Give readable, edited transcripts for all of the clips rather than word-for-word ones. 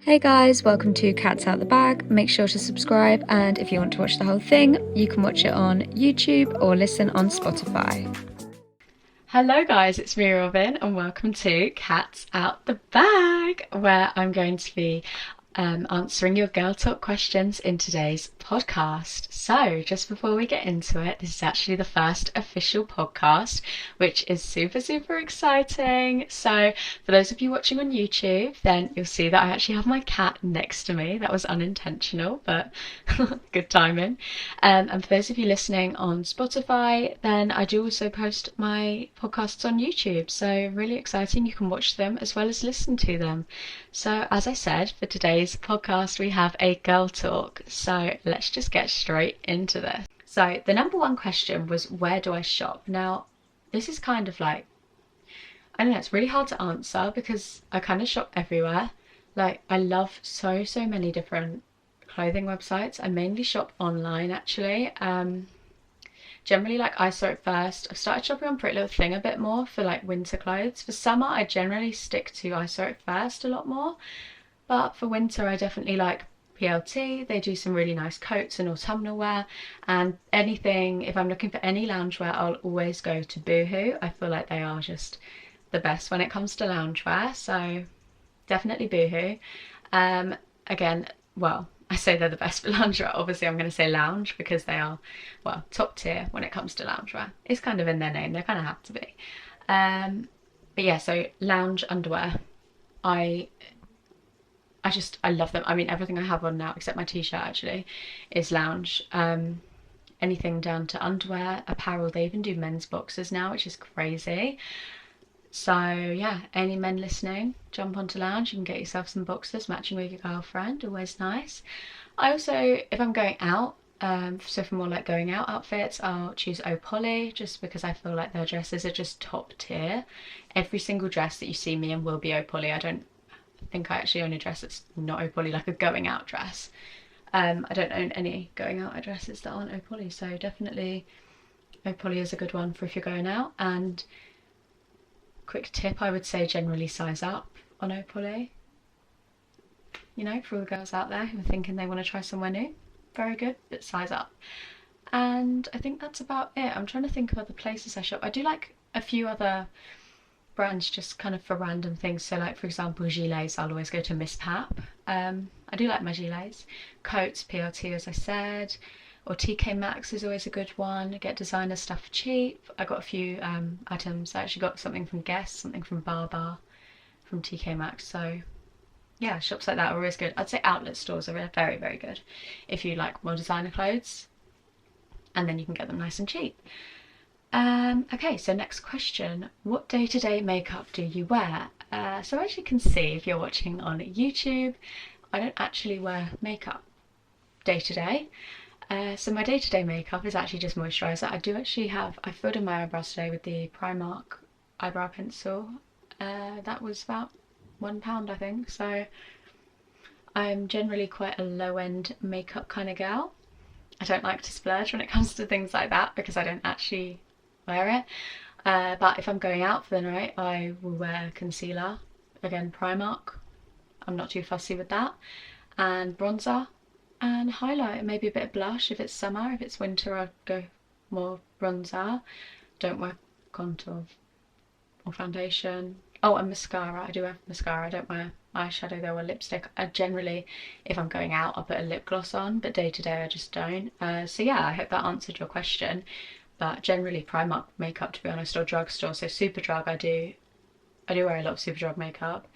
Hey guys, welcome to Cats Out the Bag. Make sure to subscribe, and if you want to watch the whole thing, you can watch it on YouTube or listen on Spotify. Hello guys, it's me Robin and welcome to Cats Out the Bag, where I'm going to be answering your girl talk questions in today's podcast. So, just before we get into it, this is actually the first official podcast, which is super exciting. So, for those of you watching on YouTube, then you'll see that I actually have my cat next to me. That was unintentional, but good timing. And for those of you listening on Spotify, then I do also post my podcasts on YouTube. So, really exciting. You can watch them as well as listen to them. So, as I said, for today's podcast, we have a girl talk. So, let's just get straight into this. So, the number one question was, where do I shop? Now, this is kind of like, I don't know, it's really hard to answer because I kind of shop everywhere. Like, I love so many different clothing websites. I mainly shop online actually. Generally like I saw it first. I've started shopping on Pretty Little Thing a bit more for like winter clothes. For summer I generally stick to I saw it first a lot more, but for winter I definitely like PLT. They do some really nice coats and autumnal wear, and anything, if I'm looking for any loungewear, I'll always go to Boohoo. I feel like they are just the best when it comes to loungewear, so definitely Boohoo. Again, well, I say they're the best for loungewear. Obviously, I'm going to say lounge because they are, well, top tier when it comes to loungewear. It's kind of in their name. They kind of have to be. But yeah, so lounge underwear. I I love them. I mean, everything I have on now, except my t-shirt actually, is lounge. Anything down to underwear, apparel. They even do men's boxers now, which is crazy. So yeah, any men listening, jump onto Lounge. You can get yourself some boxers matching with your girlfriend. Always nice. I also, if I'm going out, so for more like going out outfits, I'll choose Opoly just because I feel like their dresses are just top tier. Every single dress that you see me in will be Opoly. I don't think I actually own a dress that's not Opoly, like a going out dress. I don't own any going out dresses that aren't Opoly, so definitely Opoly is a good one for if you're going out. And quick tip, I would say generally size up on Opoly. You know, for all the girls out there who are thinking they want to try somewhere new. Very good, but size up. And I think that's about it. I'm trying to think of other places I shop. I do like a few other brands just kind of for random things. So like for example, gilets, I'll always go to Miss Pap. I do like my gilets. Coats, PLT as I said. Or TK Maxx is always a good one. Get designer stuff cheap. I got a few items. I actually got something from Guess, something from Bar from TK Maxx. So yeah, shops like that are always good. I'd say outlet stores are very good if you like more designer clothes, and then you can get them nice and cheap. Okay, so next question. What day-to-day makeup do you wear? So as you can see, if you're watching on YouTube, I don't actually wear makeup day to day. So my day-to-day makeup is actually just moisturiser. I do actually have, I filled in my eyebrows today with the Primark eyebrow pencil. That was about £1 I think. So I'm generally quite a low-end makeup kind of girl. I don't like to splurge when it comes to things like that because I don't actually wear it. But if I'm going out for the night, I will wear concealer. Again, Primark. I'm not too fussy with that. And bronzer. And highlight, maybe a bit of blush if it's summer. If it's winter, I'd go more bronzer. Don't wear contour or foundation. Oh, and mascara. I do have mascara. I don't wear eyeshadow though or lipstick. I generally, if I'm going out, I'll put a lip gloss on, but day to day I just don't. So yeah, I hope that answered your question. But generally Primark makeup, to be honest, or drugstore. So Superdrug, I do wear a lot of Superdrug makeup.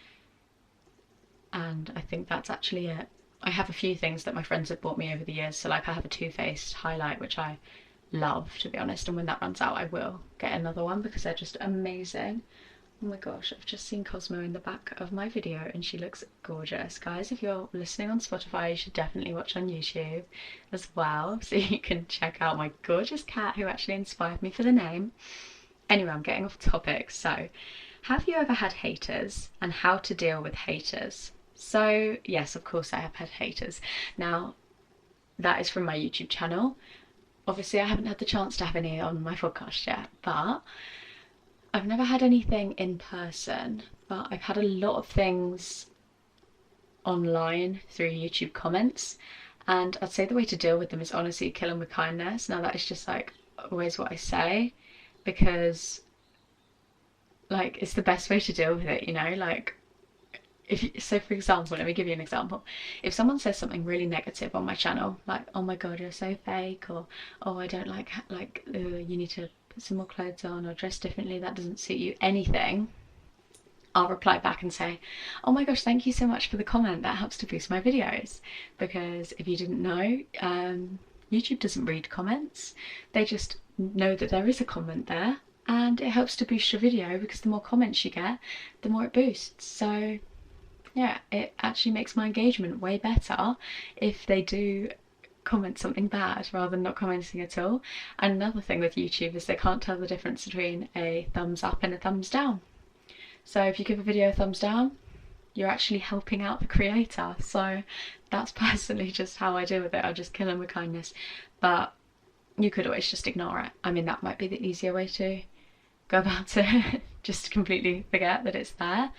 And I think that's actually it. I have a few things that my friends have bought me over the years. So like I have a Too Faced highlight, which I love, to be honest. And when that runs out, I will get another one because they're just amazing. Oh my gosh, I've just seen Cosmo in the back of my video and she looks gorgeous. Guys, if you're listening on Spotify, you should definitely watch on YouTube as well, so you can check out my gorgeous cat who actually inspired me for the name. Anyway, I'm getting off topic. So, have you ever had haters and how to deal with haters? So yes, of course I have had haters. Now, that is from my YouTube channel. Obviously I haven't had the chance to have any on my podcast yet, but I've never had anything in person, but I've had a lot of things online through YouTube comments. And I'd say the way to deal with them is honestly kill them with kindness. Now that is just like always what I say, because like it's the best way to deal with it, you know? Like if you, so for example, let me give you an example. If someone says something really negative on my channel, like, oh my god, you're so fake, or oh, I don't like you need to put some more clothes on or dress differently, that doesn't suit you, anything, I'll reply back and say, oh my gosh, thank you so much for the comment, that helps to boost my videos. Because if you didn't know, YouTube doesn't read comments, they just know that there is a comment there, and it helps to boost your video because the more comments you get, the more it boosts. So yeah, it actually makes my engagement way better if they do comment something bad rather than not commenting at all. And another thing with YouTube is they can't tell the difference between a thumbs up and a thumbs down. So if you give a video a thumbs down, you're actually helping out the creator. So that's personally just how I deal with it. I just kill them with kindness. But you could always just ignore it. I mean, that might be the easier way to go about it. Just completely forget that it's there.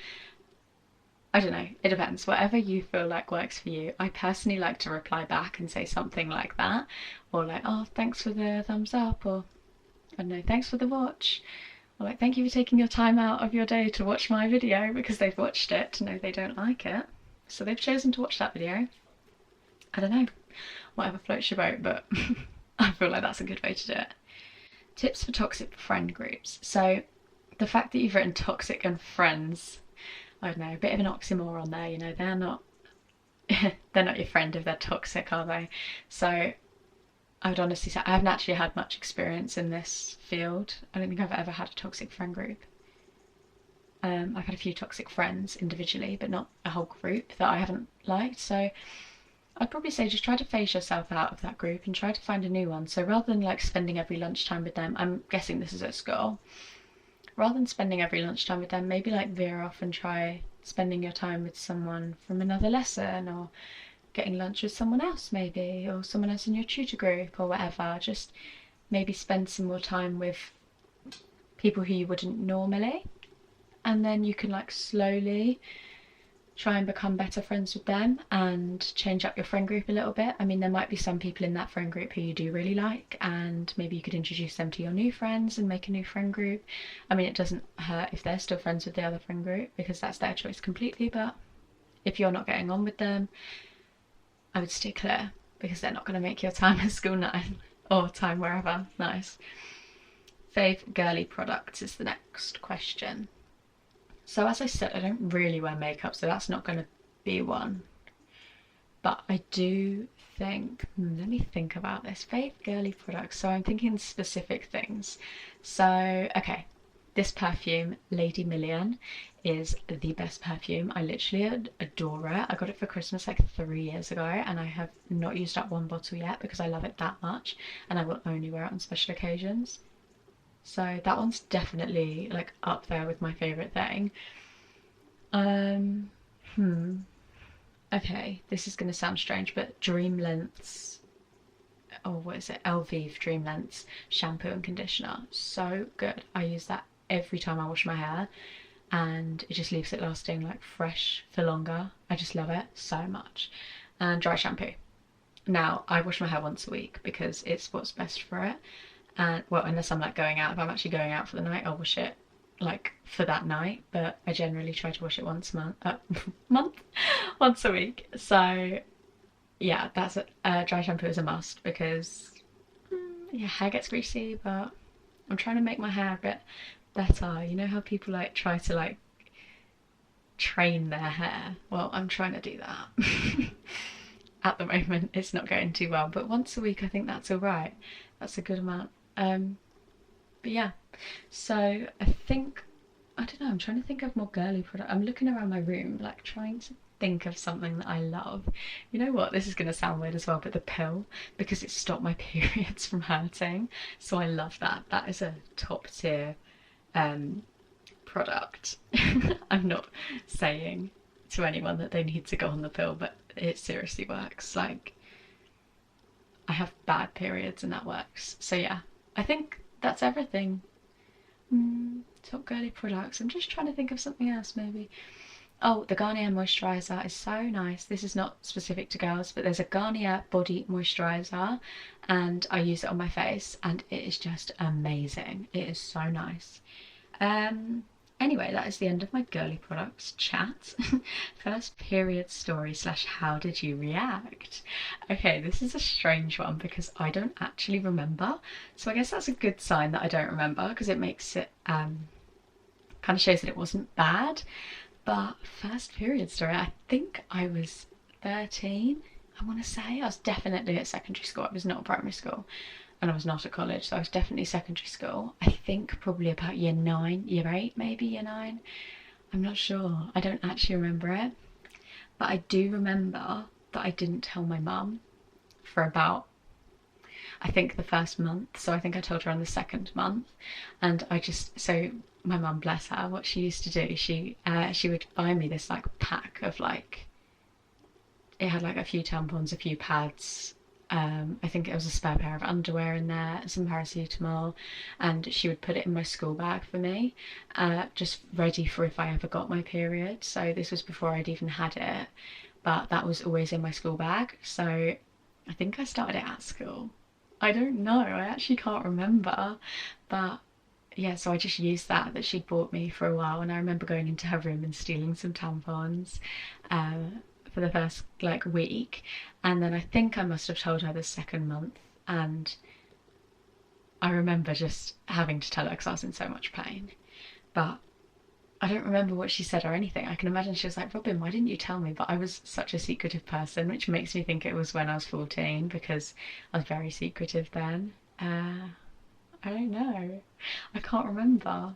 I don't know, it depends. Whatever you feel like works for you. I personally like to reply back and say something like that, or like, oh, thanks for the thumbs up, or I don't know, thanks for the watch, or like, thank you for taking your time out of your day to watch my video, because they've watched it to know they don't like it, so they've chosen to watch that video. I don't know, whatever floats your boat, but I feel like that's a good way to do it. Tips for toxic friend groups. So the fact that you've written toxic and friends, I don't know, a bit of an oxymoron there, you know, they're not they're not your friend if they're toxic, are they? So I would honestly say I haven't actually had much experience in this field. I don't think I've ever had a toxic friend group. I've had a few toxic friends individually, but not a whole group that I haven't liked. So I'd probably say just try to phase yourself out of that group and try to find a new one. So rather than like spending every lunchtime with them, I'm guessing this is at school, rather than spending every lunchtime with them, maybe like veer off and try spending your time with someone from another lesson, or getting lunch with someone else maybe, or someone else in your tutor group or whatever. Just maybe spend some more time with people who you wouldn't normally, and then you can like slowly try and become better friends with them and change up your friend group a little bit. I mean, there might be some people in that friend group who you do really like, and maybe you could introduce them to your new friends and make a new friend group. I mean, it doesn't hurt if they're still friends with the other friend group because that's their choice completely, but if you're not getting on with them, I would steer clear because they're not going to make your time at school nice or time wherever nice. Fave girly products is the next question. So as I said, I don't really wear makeup, so that's not going to be one. But I do think, let me think about this. Fave girly products. So I'm thinking specific things. So, okay, this perfume, Lady Million, is the best perfume. I literally adore it. I got it for Christmas like 3 years ago, and I have not used up one bottle yet because I love it that much, and I will only wear it on special occasions. So that one's definitely like up there with my favourite thing. Okay, this is gonna sound strange, but Dream Lengths, or what is it? Elvive Dream Lengths shampoo and conditioner. So good. I use that every time I wash my hair, and it just leaves it lasting like fresh for longer. I just love it so much. And dry shampoo. Now, I wash my hair once a week because it's what's best for it. And well, unless I'm like going out, if I'm actually going out for the night, I'll wash it like for that night, but I generally try to wash it once a month, once a week. So yeah, that's dry shampoo is a must because your hair gets greasy, but I'm trying to make my hair a bit better. You know how people like try to like train their hair? Well, I'm trying to do that. At the moment it's not going too well, but once a week I think that's all right. That's a good amount. But yeah, so I think, I don't know, I'm trying to think of more girly product. I'm looking around my room like trying to think of something that I love. You know what, this is going to sound weird as well, but the pill, because it stopped my periods from hurting, so I love that. That is a top tier product. I'm not saying to anyone that they need to go on the pill, but it seriously works. Like, I have bad periods and that works. So yeah, I think that's everything. Top girly products. I'm just trying to think of something else maybe. Oh, the Garnier moisturiser is so nice. This is not specific to girls, but there's a Garnier body moisturiser and I use it on my face and it is just amazing. It is so nice. Anyway, that is the end of my girly products chat. First period story slash how did you react? Okay, this is a strange one because I don't actually remember. So I guess that's a good sign that I don't remember because it makes it kind of shows that it wasn't bad. But first period story, I think I was 13, I want to say. I was definitely at secondary school. I was not at primary school and I was not at college, so I was definitely secondary school. I think probably about year 9, year 8, maybe year 9. I'm not sure. I don't actually remember it. But I do remember that I didn't tell my mum for about, I think, the first month. So I think I told her on the second month. And so my mum, bless her, what she used to do, she would buy me this like pack of like, it had like a few tampons, a few pads, I think it was a spare pair of underwear in there, some paracetamol, and she would put it in my school bag for me, just ready for if I ever got my period. So this was before I'd even had it, but that was always in my school bag. So I think I started it at school. I don't know, I actually can't remember, but yeah, so I just used that she'd bought me for a while, and I remember going into her room and stealing some tampons for the first like week, and then I think I must have told her the second month, and I remember just having to tell her because I was in so much pain, but I don't remember what she said or anything. I can imagine she was like, Robin, why didn't you tell me? But I was such a secretive person, which makes me think it was when I was 14 because I was very secretive then. I don't know. I can't remember.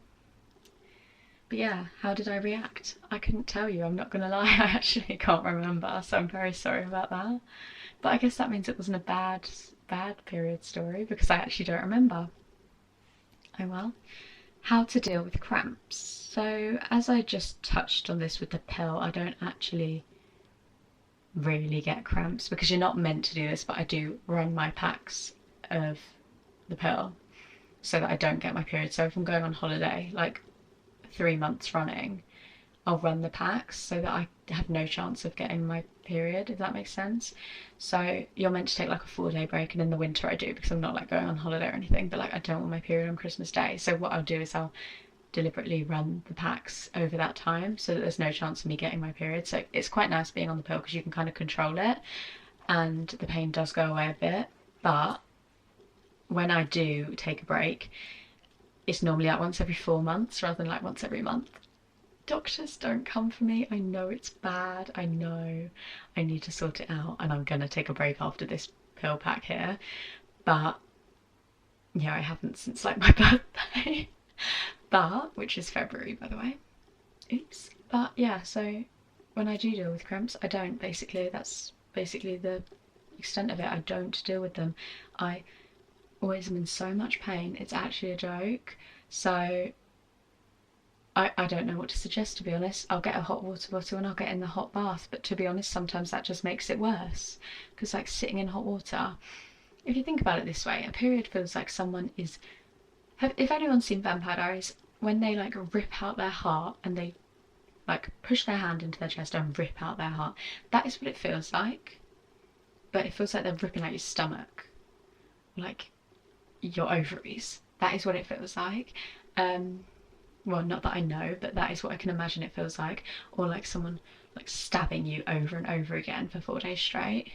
But yeah, how did I react? I couldn't tell you, I'm not gonna lie, I actually can't remember, so I'm very sorry about that. But I guess that means it wasn't a bad period story because I actually don't remember. Oh well. How to deal with cramps. So as I just touched on this with the pill, I don't actually really get cramps because you're not meant to do this, but I do run my packs of the pill so that I don't get my period. So if I'm going on holiday, like 3 months running, I'll run the packs so that I have no chance of getting my period, if that makes sense. So you're meant to take like a 4-day break, and in the winter I do because I'm not like going on holiday or anything, but like I don't want my period on Christmas Day. So what I'll do is I'll deliberately run the packs over that time so that there's no chance of me getting my period. So it's quite nice being on the pill because you can kind of control it and the pain does go away a bit. But when I do take a break, it's normally like once every 4 months rather than like once every month. Doctors, don't come for me. I know it's bad. I know I need to sort it out, and I'm gonna take a break after this pill pack here. But yeah, I haven't since like my birthday, but which is February, by the way. Oops. But yeah, so when I do deal with cramps, I don't. Basically, that's basically the extent of it. I don't deal with them. I always am in so much pain. It's actually a joke. So I don't know what to suggest, to be honest. I'll get a hot water bottle and I'll get in the hot bath, but to be honest, sometimes that just makes it worse because like sitting in hot water, if you think about it this way, a period feels like someone is, if anyone's seen Vampire Diaries, when they like rip out their heart and they like push their hand into their chest and rip out their heart, that is what it feels like. But it feels like they're ripping out your stomach, like your ovaries. That is what it feels like. Well, not that I know, but that is what I can imagine it feels like. Or like someone like stabbing you over and over again for 4 days straight.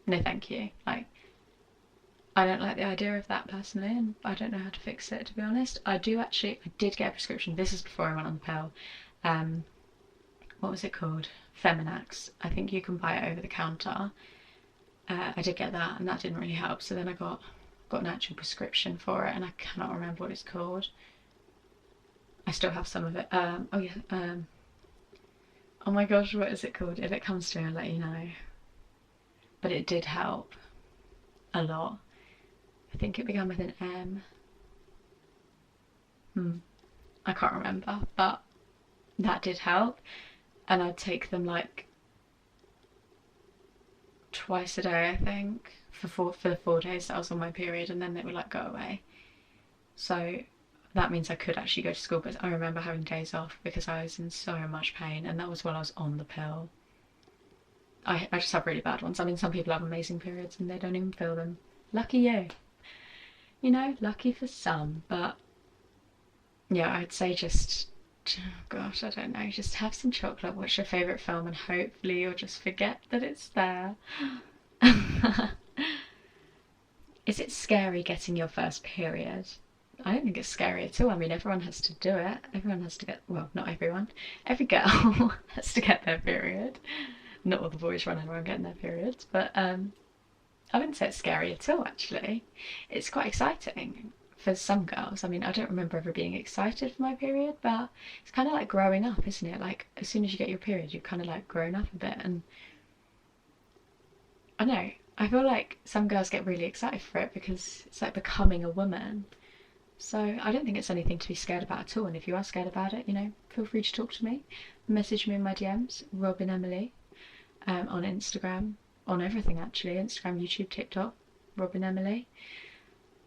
No thank you. Like, I don't like the idea of that personally, and I don't know how to fix it, to be honest. I did get a prescription. This is before I went on the pill. What was it called? Feminax. I think you can buy it over the counter. I did get that and that didn't really help. So then I got an actual prescription for it and I cannot remember what it's called. I still have some of it. Oh yeah. Oh my gosh, what is it called? If it comes to me, I'll let you know. But it did help a lot. I think it began with an M. I can't remember, but that did help. And I'd take them like twice a day, I think, for the 4 days that I was on my period, and then they would like go away. So that means I could actually go to school, but I remember having days off because I was in so much pain, and that was while I was on the pill. I just have really bad ones. I mean, some people have amazing periods and they don't even feel them. Lucky you. You know, lucky for some. But yeah, I'd say just, oh gosh, I don't know, just have some chocolate, watch your favourite film, and hopefully you'll just forget that it's there. Is it scary getting your first period? I don't think it's scary at all. I mean, everyone has to do it. Everyone has to get, well, not everyone. Every girl has to get their period. Not all the boys running around getting their periods, but I wouldn't say it's scary at all, actually. It's quite exciting for some girls. I mean, I don't remember ever being excited for my period, but it's kind of like growing up, isn't it? Like, as soon as you get your period, you've kind of like grown up a bit. And I know, I feel like some girls get really excited for it because it's like becoming a woman. So I don't think it's anything to be scared about at all. And if you are scared about it, you know, feel free to talk to me. Message me in my DMs, Robin Emily, on Instagram, on everything actually, Instagram, YouTube, TikTok, Robin Emily.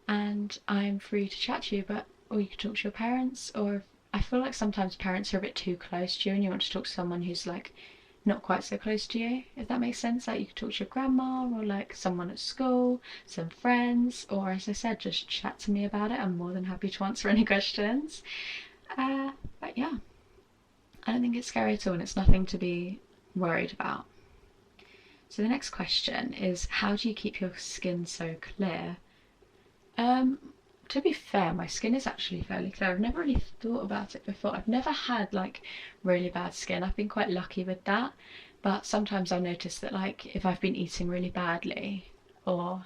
And I'm free to chat to you, or you can talk to your parents, or I feel like sometimes parents are a bit too close to you and you want to talk to someone who's like not quite so close to you, if that makes sense. Like you could talk to your grandma or like someone at school, some friends, or as I said, just chat to me about it. I'm more than happy to answer any questions. But yeah, I don't think it's scary at all, and it's nothing to be worried about. So the next question is, how do you keep your skin so clear? To be fair, my skin is actually fairly clear. I've never really thought about it before. I've never had like really bad skin. I've been quite lucky with that. But sometimes I'll notice that like if I've been eating really badly or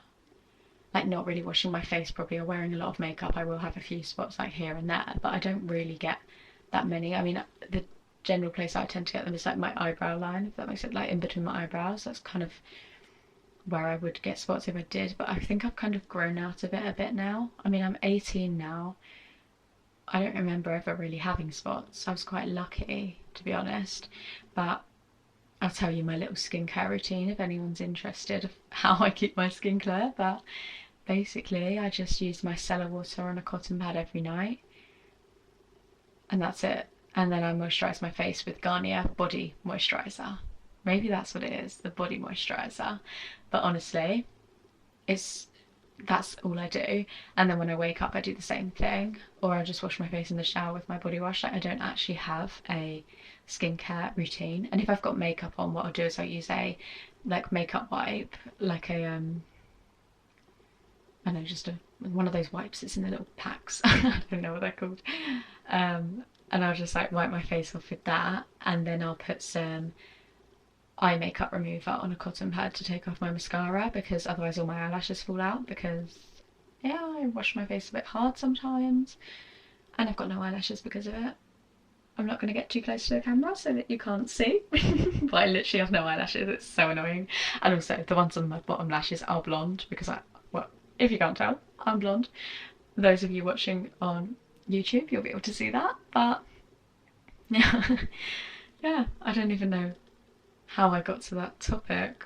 like not really washing my face properly or wearing a lot of makeup, I will have a few spots like here and there, but I don't really get that many. I mean, the general place I tend to get them is like my eyebrow line, if that makes it, like in between my eyebrows. That's kind of where I would get spots if I did, but I think I've kind of grown out of it a bit now. I mean, I'm 18 now. I don't remember ever really having spots. I was quite lucky, to be honest. But I'll tell you my little skincare routine if anyone's interested of how I keep my skin clear. But basically, I just use my micellar water on a cotton pad every night. And that's it. And then I moisturise my face with Garnier body moisturiser. Maybe that's what it is, the body moisturiser. But honestly, that's all I do. And then when I wake up, I do the same thing, or I just wash my face in the shower with my body wash. Like I don't actually have a skincare routine. And if I've got makeup on, what I'll do is I'll use a like makeup wipe, like a I know, just one of those wipes that's in the little packs. I don't know what they're called. And I'll just like wipe my face off with that, and then I'll put some eye makeup remover on a cotton pad to take off my mascara, because otherwise all my eyelashes fall out, because yeah, I wash my face a bit hard sometimes and I've got no eyelashes because of it. I'm not going to get too close to the camera so that you can't see, but I literally have no eyelashes. It's so annoying. And also the ones on my bottom lashes are blonde because well, if you can't tell, I'm blonde. Those of you watching on YouTube, you'll be able to see that, but yeah, yeah, I don't even know how I got to that topic.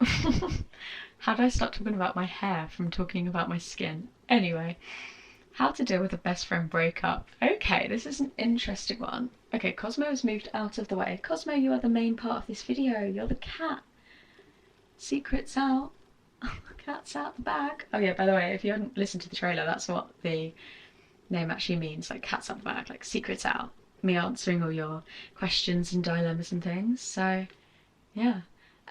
How did I start talking about my hair from talking about my skin? Anyway, how to deal with a best friend breakup. Okay, this is an interesting one. Okay, Cosmo has moved out of the way. Cosmo, you are the main part of this video. You're the cat. Secrets out. Cat's out the bag. Oh yeah, by the way, if you haven't listened to the trailer, that's what the name actually means, like cat's out the bag, like secrets out. Me answering all your questions and dilemmas and things. So yeah,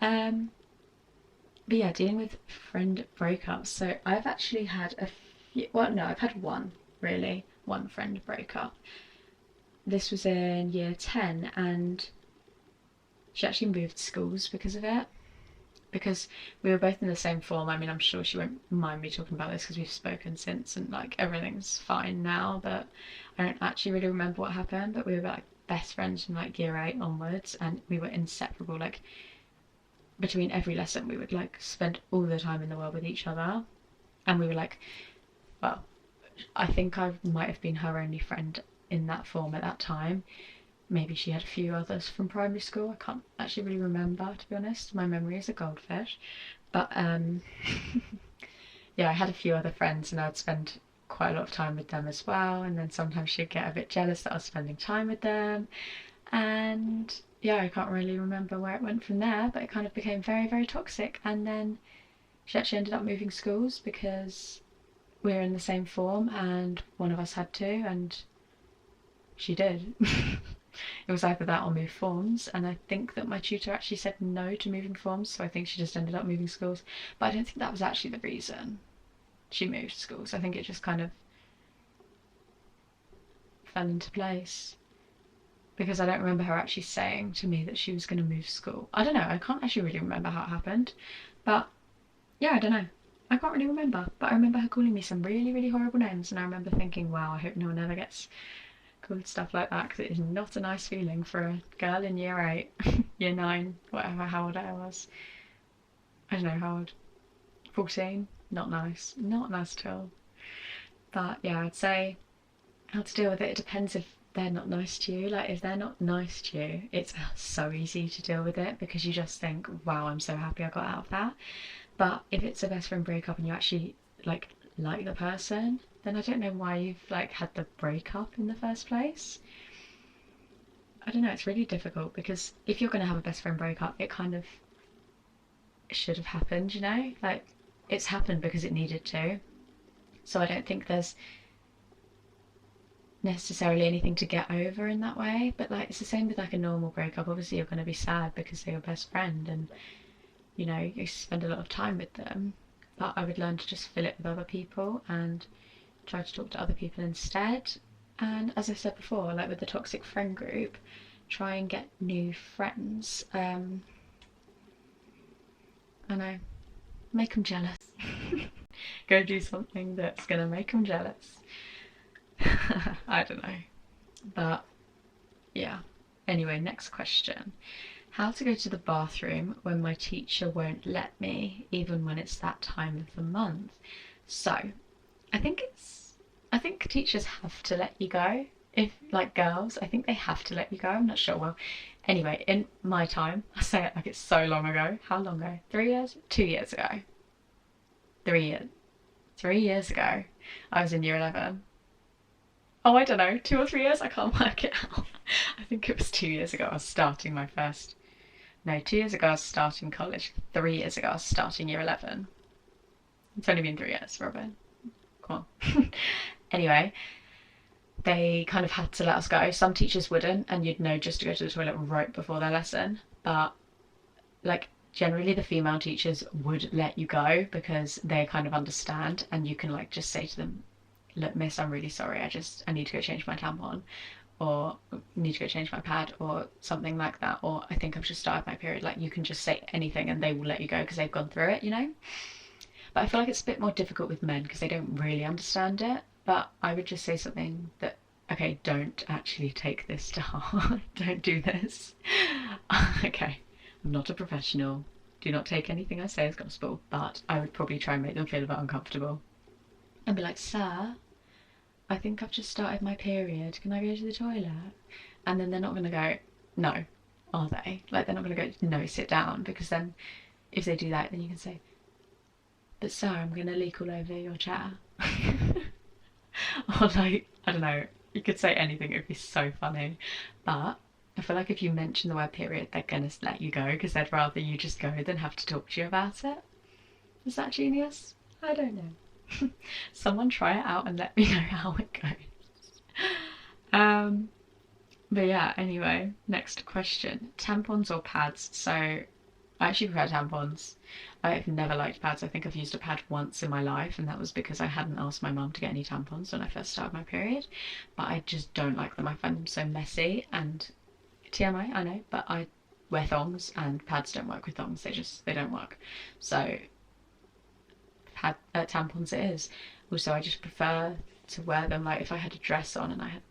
but yeah, dealing with friend breakups. So I've actually had a few, well no, I've had one friend breakup. This was in year 10 and she actually moved schools because of it, because we were both in the same form. I mean, I'm sure she won't mind me talking about this because we've spoken since and like everything's fine now, but I don't actually really remember what happened. But we were like best friends from like year 8 onwards, and we were inseparable. Like between every lesson we would like spend all the time in the world with each other, and we were like, well, I think I might have been her only friend in that form at that time. Maybe she had a few others from primary school. I can't actually really remember, to be honest. My memory is a goldfish. But yeah, I had a few other friends and I'd spend quite a lot of time with them as well, and then sometimes she'd get a bit jealous that I was spending time with them. And yeah, I can't really remember where it went from there, but it kind of became very, very toxic. And then she actually ended up moving schools because we were in the same form and one of us had to, and she did. It was either that or move forms, and I think that my tutor actually said no to moving forms, so I think she just ended up moving schools. But I don't think that was actually the reason she moved schools. I think it just kind of fell into place, because I don't remember her actually saying to me that she was going to move school. I don't know, I can't actually really remember how it happened, but yeah, I don't know. I can't really remember, but I remember her calling me some really, really horrible names, and I remember thinking, wow, I hope no one ever gets called stuff like that, because it is not a nice feeling for a girl in year 8, year 9, whatever, how old I was. I don't know how old. 14? Not nice. Not nice at all. But yeah, I'd say how to deal with it. It depends if they're not nice to you. Like, if they're not nice to you, it's so easy to deal with it because you just think, wow, I'm so happy I got out of that. But if it's a best friend breakup and you actually like the person, then I don't know why you've like had the breakup in the first place. I don't know, it's really difficult because if you're going to have a best friend breakup, it kind of should have happened, you know? Like, it's happened because it needed to. So I don't think there's necessarily anything to get over in that way, but like it's the same with like a normal breakup. Obviously you're going to be sad because they're your best friend and you know you spend a lot of time with them, but I would learn to just fill it with other people and try to talk to other people instead. And as I said before, like with the toxic friend group, try and get new friends. I know, make them jealous. Go do something that's gonna make them jealous. I don't know, but yeah. Anyway, next question. How to go to the bathroom when my teacher won't let me, even when it's that time of the month. So, I think teachers have to let you go. If, like girls, I think they have to let you go. I'm not sure. Well, anyway, in my time, I say it like it's so long ago. How long ago? 3 years? 2 years ago. 3 years. 3 years ago, I was in year 11. Oh, I don't know, 2 or 3 years? I can't work it out. I think it was 2 years ago I was starting my first... No, 2 years ago I was starting college. 3 years ago I was starting year 11. It's only been 3 years, Robin. Come on. Anyway, they kind of had to let us go. Some teachers wouldn't, and you'd know just to go to the toilet right before their lesson. But, like, generally the female teachers would let you go because they kind of understand, and you can, like, just say to them, look, miss, I'm really sorry, I need to go change my tampon, or need to go change my pad, or something like that, or I think I've just started my period. Like, you can just say anything and they will let you go because they've gone through it, you know? But I feel like it's a bit more difficult with men because they don't really understand it. But I would just say something that, okay, don't actually take this to heart. Don't do this. Okay, I'm not a professional. Do not take anything I say as gospel, but I would probably try and make them feel a bit uncomfortable. And be like, sir, I think I've just started my period. Can I go to the toilet? And then they're not going to go, no, are they? Like, they're not going to go, no, sit down. Because then if they do that, then you can say, but sir, I'm going to leak all over your chair. Or like, I don't know, you could say anything, it would be so funny. But I feel like if you mention the word period, they're going to let you go because they'd rather you just go than have to talk to you about it. Is that genius? I don't know. Someone try it out and let me know how it goes. But yeah, anyway, next question. Tampons or pads? So I actually prefer tampons. I've never liked pads. I think I've used a pad once in my life, and that was because I hadn't asked my mum to get any tampons when I first started my period. But I just don't like them. I find them so messy, and TMI, I know, but I wear thongs and pads don't work with thongs. They don't work. So tampons it is. Also, I just prefer to wear them like if I had a dress on and I had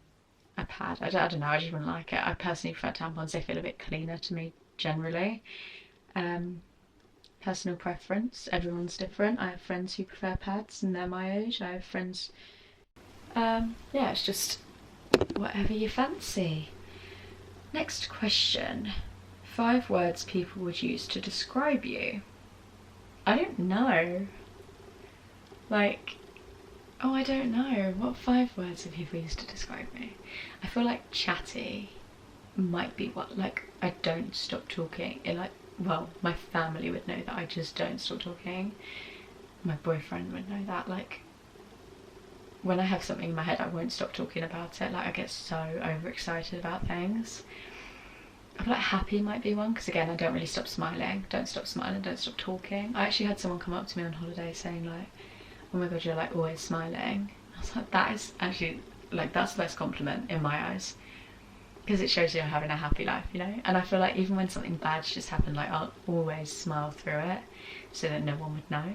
a pad. I don't know, I just wouldn't like it. I personally prefer tampons. They feel a bit cleaner to me generally. Personal preference, everyone's different. I have friends who prefer pads and they're my age. I have friends, yeah, it's just whatever you fancy. Next question. 5 words people would use to describe you. I don't know. Like, Oh, I don't know. What 5 words have people used to describe me? I feel like chatty might be what, like, I don't stop talking. Well, my family would know that I just don't stop talking. My boyfriend would know that. Like, when I have something in my head, I won't stop talking about it. Like, I get so overexcited about things. I feel like happy might be one, because again, I don't really stop smiling. Don't stop smiling, don't stop talking. I actually had someone come up to me on holiday saying like, oh my god, you're like always smiling. I was like, that is actually, like, that's the best compliment in my eyes, because it shows you're having a happy life, you know? And I feel like even when something bad's just happened, like, I'll always smile through it so that no one would know.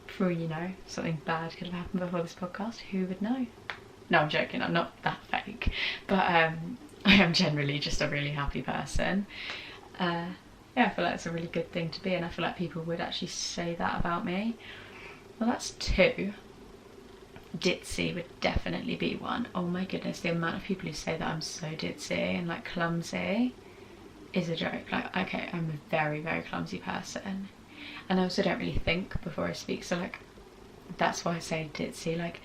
For all you know, something bad could have happened before this podcast. Who would know? No, I'm joking, I'm not that fake. But I am generally just a really happy person. Yeah, I feel like it's a really good thing to be, and I feel like people would actually say that about me. Well, that's 2. Ditzy would definitely be one. Oh my goodness, the amount of people who say that I'm so ditzy and like clumsy is a joke. Like, okay, I'm a very, very clumsy person, and I also don't really think before I speak, so like, that's why I say ditzy. Like,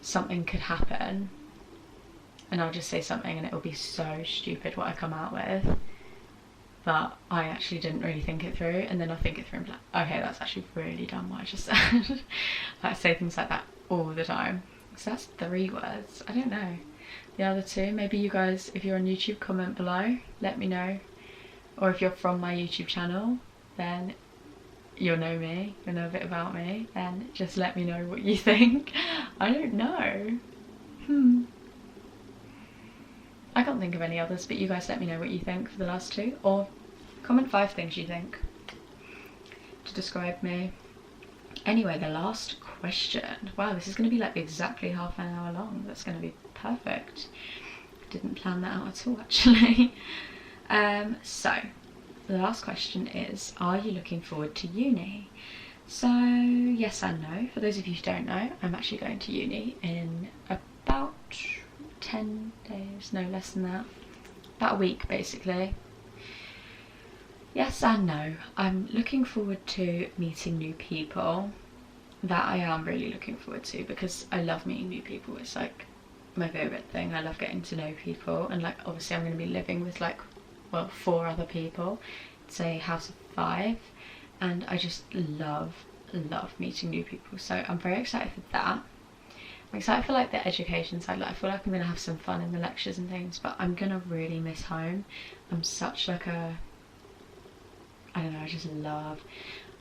something could happen and I'll just say something and it'll be so stupid what I come out with, but I actually didn't really think it through, and then I'll think it through and be like, okay, that's actually really dumb what I just said. I say things like that all the time. So that's 3 words. I don't know. The other 2, maybe you guys, if you're on YouTube, comment below, let me know. Or if you're from my YouTube channel, then you'll know me, you'll know a bit about me, then just let me know what you think. I don't know. I can't think of any others, but you guys let me know what you think for the last 2, or comment 5 things you think to describe me. Anyway, the last question. Wow, this is going to be like exactly half an hour long. That's going to be perfect. Didn't plan that out at all, actually. So, the last question is, are you looking forward to uni? So, yes and no. For those of you who don't know, I'm actually going to uni in about 10 days, no less than that. About a week, basically. Yes and no. I'm looking forward to meeting new people. That I am really looking forward to, because I love meeting new people. It's like my favourite thing. I love getting to know people, and like, obviously I'm going to be living with like, well, 4 other people. It's a house of 5, and I just love meeting new people, so I'm very excited for that. I'm excited for like the education side. Like, I feel like I'm going to have some fun in the lectures and things, but I'm going to really miss home. I'm such like a, I don't know,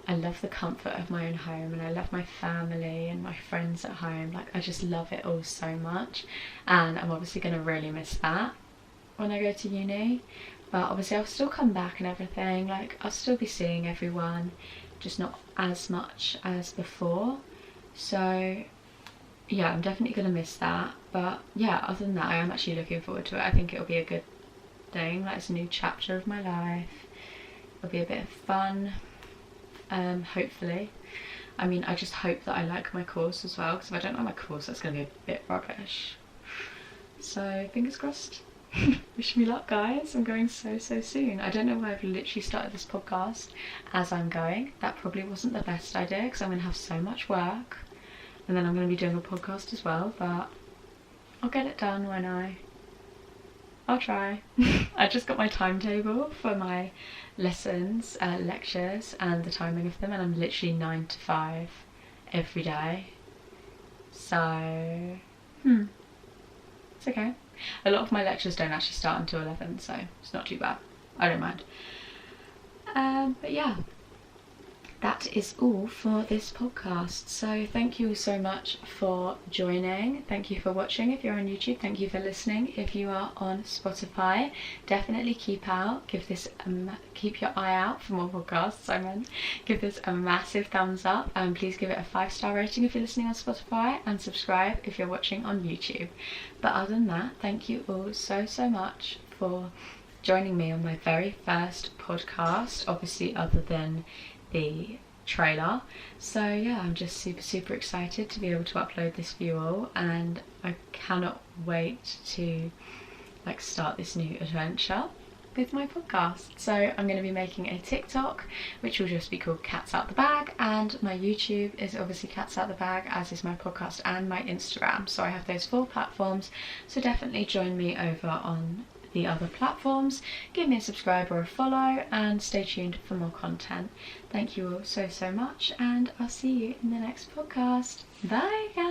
I love the comfort of my own home, and I love my family and my friends at home. Like, I just love it all so much, and I'm obviously going to really miss that when I go to uni. But obviously I'll still come back and everything, like I'll still be seeing everyone, just not as much as before. So yeah, I'm definitely going to miss that. But yeah, other than that, I am actually looking forward to it. I think it'll be a good thing. Like, it's a new chapter of my life. It'll be a bit of fun, hopefully. I mean, I just hope that I like my course as well, because if I don't like my course, that's going to be a bit rubbish. So fingers crossed. Wish me luck, guys. I'm going so soon. I don't know why I've literally started this podcast as I'm going. That probably wasn't the best idea, because I'm going to have so much work, and then I'm going to be doing a podcast as well, but I'll get it done when I'll try. I just got my timetable for my lessons, lectures, and the timing of them, and I'm literally 9 to 5 every day. So, it's okay. A lot of my lectures don't actually start until 11, so it's not too bad. I don't mind. But yeah, that is all for this podcast. So thank you so much for joining. Thank you for watching if you're on YouTube. Thank you for listening if you are on Spotify. Definitely keep your eye out for more podcasts. Give this a massive thumbs up, and please give it a 5-star rating if you're listening on Spotify, and subscribe if you're watching on YouTube. But other than that, thank you all so much for joining me on my very first podcast, obviously other than the trailer. So yeah, I'm just super excited to be able to upload this for you all, and I cannot wait to like start this new adventure. But with my podcast. So I'm going to be making a TikTok, which will just be called Cats Out the Bag, and my YouTube is obviously Cats Out the Bag, as is my podcast and my Instagram. So I have those 4 platforms, so definitely join me over on the other platforms. Give me a subscribe or a follow, and stay tuned for more content. Thank you all so much, and I'll see you in the next podcast. Bye guys.